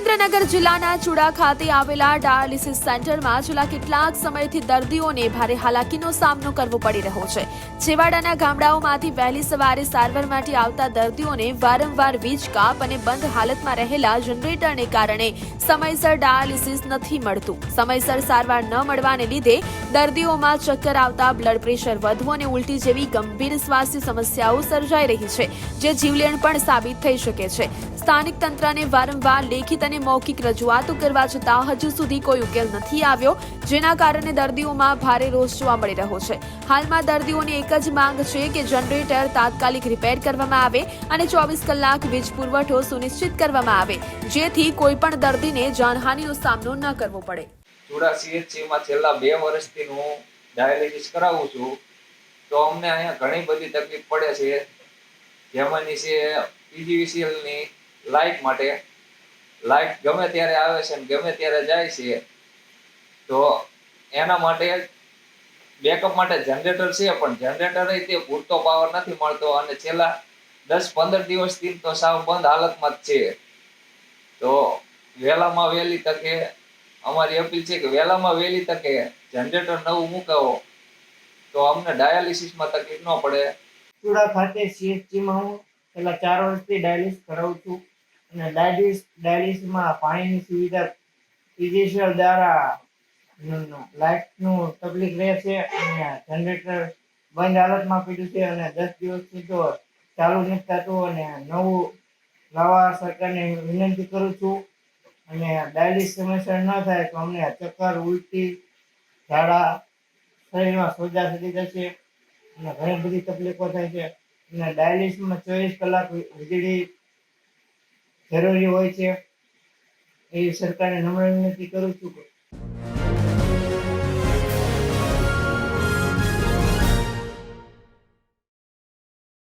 સુરેન્દ્રનગર જિલ્લાના ચુડા ખાતે આવેલા ડાયાલિસિસ સેન્ટરમાં છેલ્લા કેટલાક સમયથી દર્દીઓને ભારે હાલાકીનો સામનો કરવો પડી રહ્યો છે। છેવાડાના ગામડાઓમાંથી વહેલી સવારે સારવાર માટે આવતા દર્દીઓને વારંવાર વીજ કાપ અને બંધ હાલતમાં રહેલા જનરેટરને કારણે સમયસર ડાયાલિસિસ નથી મળતું। સમયસર સારવાર ન મળવાને લીધે દર્દીઓમાં ચક્કર આવતા, બ્લડ પ્રેશર વધવું અને ઉલટી જેવી ગંભીર સ્વાસ્થ્ય સમસ્યાઓ સર્જાઈ રહી છે, જે જીવલેણ પણ સાબિત થઈ શકે છે। સ્થાનિક તંત્રને વારંવાર લેખિત અને મૌખિક રજૂઆતો કરવા છતાં હજુ સુધી કોઈ ઉકેલ નથી આવ્યો, જેના કારણે દર્દીઓમાં ભારે રોષ જોવા મળી રહ્યો છે। હાલમાં દર્દીઓની એક જ માંગ છે કે જનરેટર તાત્કાલિક રિપેર કરવામાં આવે અને 24 કલાક વીજ પુરવઠો સુનિશ્ચિત કરવામાં આવે, જેથી કોઈ પણ દર્દીને જાનહાનિનો સામનો ન કરવો પડે। ચુડા CHCમાં છેલ્લા 2 વર્ષથી હું ડાયાલિસિસ કરાવું છું, તો અમને અહીંયા ઘણી બધી તકલીફ પડે છે। જેમાંની છે PGVCLની લાઇટ માટે। લાઇટ ગમે ત્યારે આવે છે અને ગમે ત્યારે જાય છે, તો એના માટે બેકઅપ માટે જનરેટર છે, પણ જનરેટર તે પૂરતો પાવર નથી મળતો અને છેલ્લા 10-15 દિવસથી તો સાવ બંધ હાલતમાં જ છે। તો વહેલામાં વહેલી તકે અમારી અપીલ છે કે વહેલામાં વહેલી તકે જનરેટર નવું મુકાવો તો અમને ડાયાલિસિસમાં તકલીફ ન પડે। ચુડા ખાતે CHCમાં હું છેલ્લા 4 વર્ષથી ડાયાલિસિસ કરાવું છું અને ડાયાલિસિસમાં પાણીની સુવિધા PGVCL દ્વારા લાઇટનું તકલીફ રહે છે અને જનરેટર બંધ હાલતમાં પડ્યું છે અને 10 દિવસથી તો ચાલુ નથી થતું અને નવું લાવવા સરકારને વિનંતી કરું છું। અને ડાયાલિસિસ સમયસર ન થાય તો અમને ચક્કર, ઉલટી, ઝાડા, શરીરમાં સોજા થતી જશે અને ઘણી બધી તકલીફો થાય છે અને ડાયાલિસિસમાં 24 કલાક વીજળી જરૂરી હોય છે। એવી સરકારને નમ્ર વિનંતી કરું છું।